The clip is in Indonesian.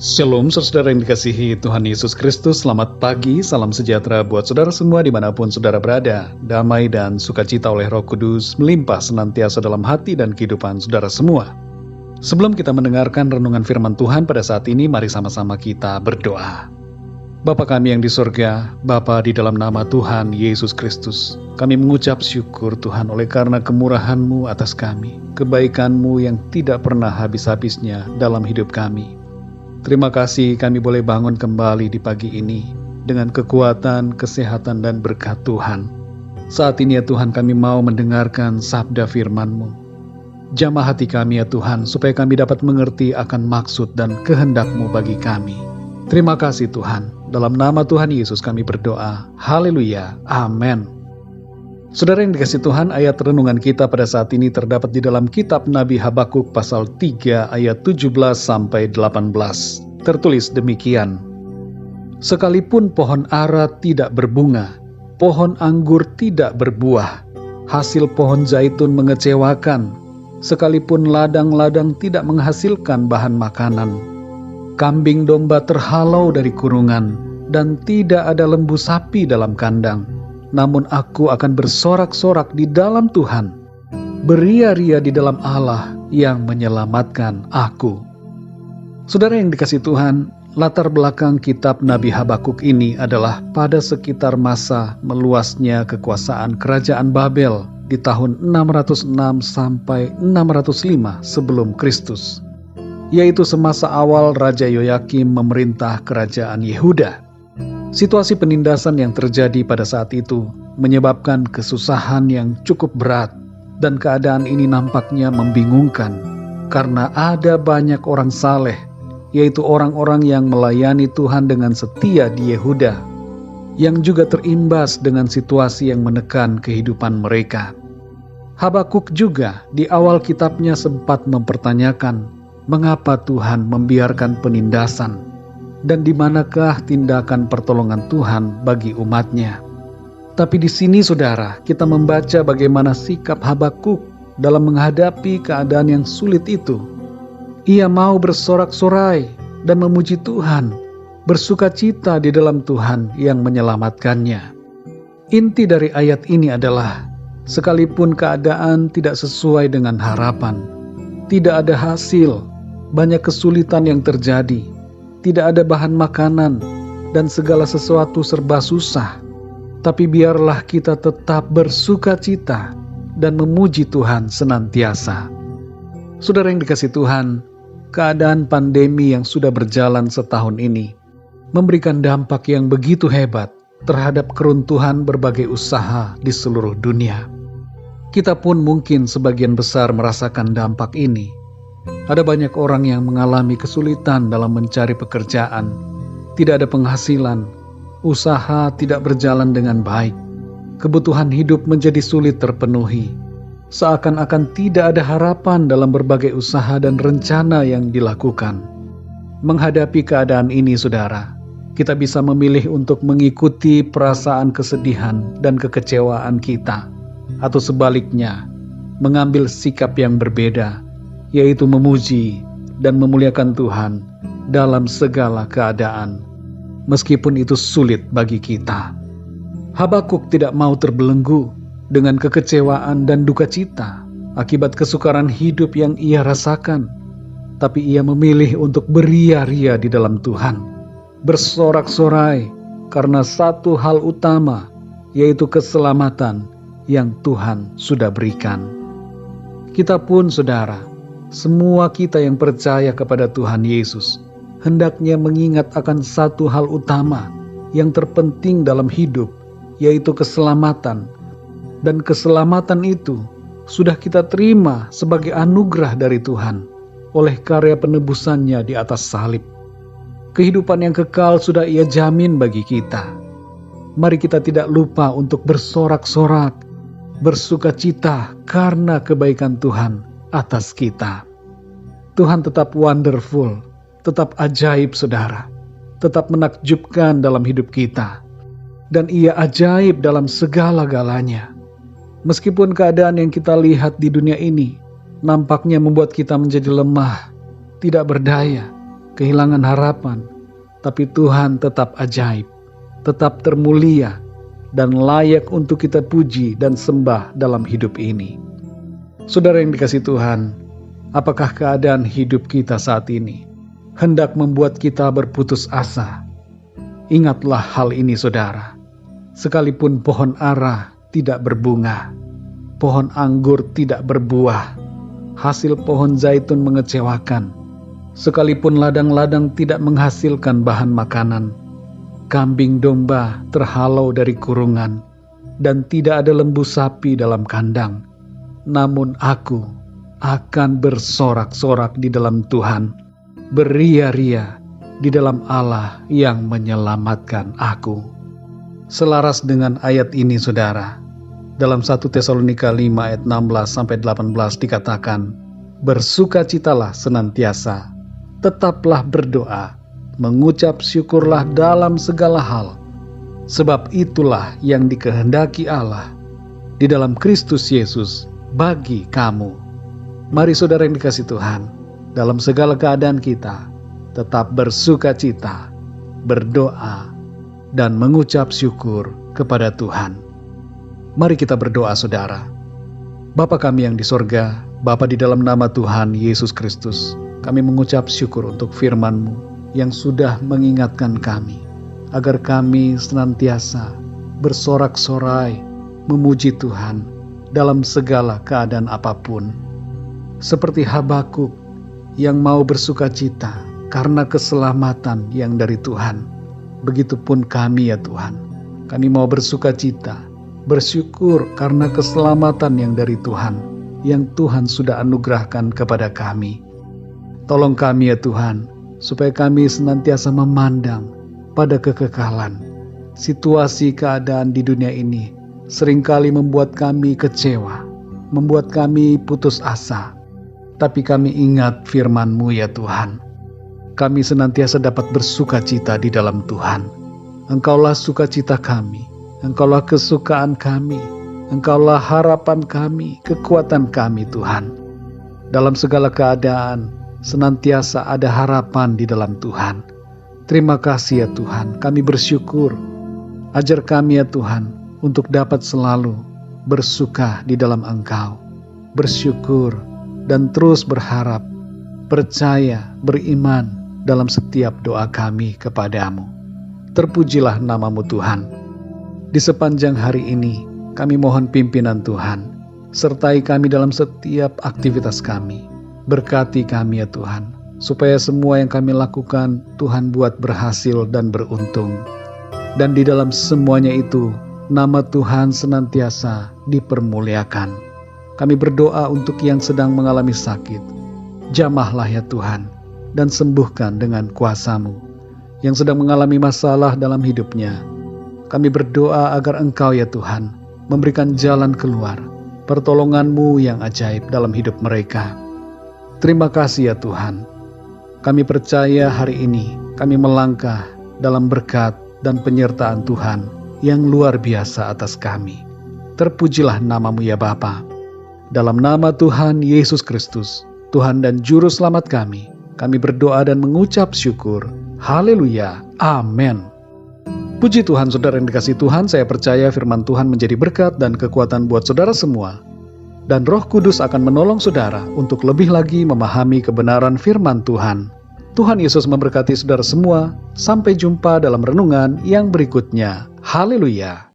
Shalom saudara yang dikasihi Tuhan Yesus Kristus. Selamat pagi, salam sejahtera buat saudara semua dimanapun saudara berada. Damai dan sukacita oleh Roh Kudus melimpah senantiasa dalam hati dan kehidupan saudara semua. Sebelum kita mendengarkan renungan firman Tuhan pada saat ini, mari sama-sama kita berdoa. Bapa kami yang di surga, Bapa di dalam nama Tuhan Yesus Kristus, kami mengucap syukur Tuhan oleh karena kemurahan-Mu atas kami, kebaikan-Mu yang tidak pernah habis-habisnya dalam hidup kami. Terima kasih kami boleh bangun kembali di pagi ini dengan kekuatan, kesehatan, dan berkat Tuhan. Saat ini ya Tuhan, kami mau mendengarkan sabda firman-Mu. Jamah hati kami ya Tuhan, supaya kami dapat mengerti akan maksud dan kehendak-Mu bagi kami. Terima kasih Tuhan. Dalam nama Tuhan Yesus kami berdoa. Haleluya. Amin. Saudara yang dikasihi Tuhan, ayat renungan kita pada saat ini terdapat di dalam kitab Nabi Habakuk pasal 3 ayat 17-18. Tertulis demikian. Sekalipun pohon ara tidak berbunga, pohon anggur tidak berbuah, hasil pohon zaitun mengecewakan, sekalipun ladang-ladang tidak menghasilkan bahan makanan. Kambing domba terhalau dari kurungan, dan tidak ada lembu sapi dalam kandang. Namun aku akan bersorak-sorak di dalam Tuhan, beria-ria di dalam Allah yang menyelamatkan aku. Saudara yang dikasihi Tuhan, latar belakang kitab Nabi Habakuk ini adalah pada sekitar masa meluasnya kekuasaan kerajaan Babel di tahun 606 sampai 605 sebelum Kristus, yaitu semasa awal Raja Yoyakim memerintah kerajaan Yehuda. Situasi penindasan yang terjadi pada saat itu menyebabkan kesusahan yang cukup berat, dan keadaan ini nampaknya membingungkan karena ada banyak orang saleh, yaitu orang-orang yang melayani Tuhan dengan setia di Yehuda, yang juga terimbas dengan situasi yang menekan kehidupan mereka. Habakuk juga di awal kitabnya sempat mempertanyakan mengapa Tuhan membiarkan penindasan, dan di manakah tindakan pertolongan Tuhan bagi umatnya. Tapi di sini saudara, kita membaca bagaimana sikap Habakuk dalam menghadapi keadaan yang sulit itu. Ia mau bersorak-sorai dan memuji Tuhan, bersukacita di dalam Tuhan yang menyelamatkannya. Inti dari ayat ini adalah, sekalipun keadaan tidak sesuai dengan harapan, tidak ada hasil, banyak kesulitan yang terjadi, tidak ada bahan makanan, dan segala sesuatu serba susah, tapi biarlah kita tetap bersukacita dan memuji Tuhan senantiasa. Saudara yang dikasihi Tuhan, keadaan pandemi yang sudah berjalan setahun ini memberikan dampak yang begitu hebat terhadap keruntuhan berbagai usaha di seluruh dunia. Kita pun mungkin sebagian besar merasakan dampak ini. Ada banyak orang yang mengalami kesulitan dalam mencari pekerjaan, tidak ada penghasilan, usaha tidak berjalan dengan baik, kebutuhan hidup menjadi sulit terpenuhi, seakan-akan tidak ada harapan dalam berbagai usaha dan rencana yang dilakukan. Menghadapi keadaan ini, saudara, kita bisa memilih untuk mengikuti perasaan kesedihan dan kekecewaan kita, atau sebaliknya, mengambil sikap yang berbeda, yaitu memuji dan memuliakan Tuhan dalam segala keadaan, meskipun itu sulit bagi kita. Habakuk tidak mau terbelenggu dengan kekecewaan dan duka cita akibat kesukaran hidup yang ia rasakan, tapi ia memilih untuk beria-ria di dalam Tuhan, bersorak-sorai karena satu hal utama, yaitu keselamatan yang Tuhan sudah berikan. Kita pun, saudara, semua kita yang percaya kepada Tuhan Yesus hendaknya mengingat akan satu hal utama yang terpenting dalam hidup, yaitu keselamatan. Dan keselamatan itu sudah kita terima sebagai anugerah dari Tuhan oleh karya penebusannya di atas salib. Kehidupan yang kekal sudah Ia jamin bagi kita. Mari kita tidak lupa untuk bersorak-sorak, bersukacita karena kebaikan Tuhan atas kita. Tuhan tetap wonderful, tetap ajaib saudara, tetap menakjubkan dalam hidup kita, dan Ia ajaib dalam segala-galanya. Meskipun keadaan yang kita lihat di dunia ini nampaknya membuat kita menjadi lemah, tidak berdaya, kehilangan harapan, tapi Tuhan tetap ajaib, tetap termulia, dan layak untuk kita puji dan sembah dalam hidup ini. Saudara yang dikasihi Tuhan, apakah keadaan hidup kita saat ini hendak membuat kita berputus asa? Ingatlah hal ini, saudara. Sekalipun pohon ara tidak berbunga, pohon anggur tidak berbuah, hasil pohon zaitun mengecewakan, sekalipun ladang-ladang tidak menghasilkan bahan makanan, kambing domba terhalau dari kurungan, dan tidak ada lembu sapi dalam kandang, namun aku akan bersorak-sorak di dalam Tuhan, beria-ria di dalam Allah yang menyelamatkan aku. Selaras dengan ayat ini, saudara, dalam 1 Tesalonika 5 ayat 16-18 dikatakan, bersukacitalah senantiasa, tetaplah berdoa, mengucap syukurlah dalam segala hal, sebab itulah yang dikehendaki Allah di dalam Kristus Yesus bagi kamu. Mari saudara yang dikasihi Tuhan, dalam segala keadaan kita tetap bersukacita, berdoa, dan mengucap syukur kepada Tuhan. Mari kita berdoa, saudara. Bapa kami yang di sorga, Bapa, di dalam nama Tuhan Yesus Kristus, kami mengucap syukur untuk firman-Mu yang sudah mengingatkan kami, agar kami senantiasa bersorak-sorai memuji Tuhan dalam segala keadaan apapun. Seperti Habakuk yang mau bersukacita karena keselamatan yang dari Tuhan, begitupun kami ya Tuhan. Kami mau bersukacita, bersyukur karena keselamatan yang dari Tuhan, yang Tuhan sudah anugerahkan kepada kami. Tolong kami ya Tuhan, supaya kami senantiasa memandang pada kekekalan. Situasi keadaan di dunia ini seringkali membuat kami kecewa, membuat kami putus asa. Tapi kami ingat firman-Mu ya Tuhan. Kami senantiasa dapat bersukacita di dalam Tuhan. Engkaulah sukacita kami, Engkaulah kesukaan kami, Engkaulah harapan kami, kekuatan kami Tuhan. Dalam segala keadaan, senantiasa ada harapan di dalam Tuhan. Terima kasih ya Tuhan, kami bersyukur. Ajar kami ya Tuhan, untuk dapat selalu bersuka di dalam Engkau, bersyukur, dan terus berharap, percaya, beriman dalam setiap doa kami kepadamu. Terpujilah nama-Mu Tuhan. Di sepanjang hari ini, kami mohon pimpinan Tuhan. Sertai kami dalam setiap aktivitas kami. Berkati kami ya Tuhan, supaya semua yang kami lakukan, Tuhan buat berhasil dan beruntung. Dan di dalam semuanya itu, nama Tuhan senantiasa dipermuliakan. Kami berdoa untuk yang sedang mengalami sakit. Jamahlah ya Tuhan, dan sembuhkan dengan kuasa-Mu. Yang sedang mengalami masalah dalam hidupnya, kami berdoa agar Engkau ya Tuhan, memberikan jalan keluar, pertolongan-Mu yang ajaib dalam hidup mereka. Terima kasih ya Tuhan. Kami percaya hari ini, kami melangkah dalam berkat dan penyertaan Tuhan yang luar biasa atas kami. Terpujilah nama-Mu ya Bapa. Dalam nama Tuhan Yesus Kristus, Tuhan dan Juru Selamat kami berdoa dan mengucap syukur. Haleluya. Amin. Puji Tuhan, saudara yang dikasihi Tuhan, saya percaya firman Tuhan menjadi berkat dan kekuatan buat saudara semua. Dan Roh Kudus akan menolong saudara untuk lebih lagi memahami kebenaran firman Tuhan. Tuhan Yesus memberkati saudara semua. Sampai jumpa dalam renungan yang berikutnya. Haleluya.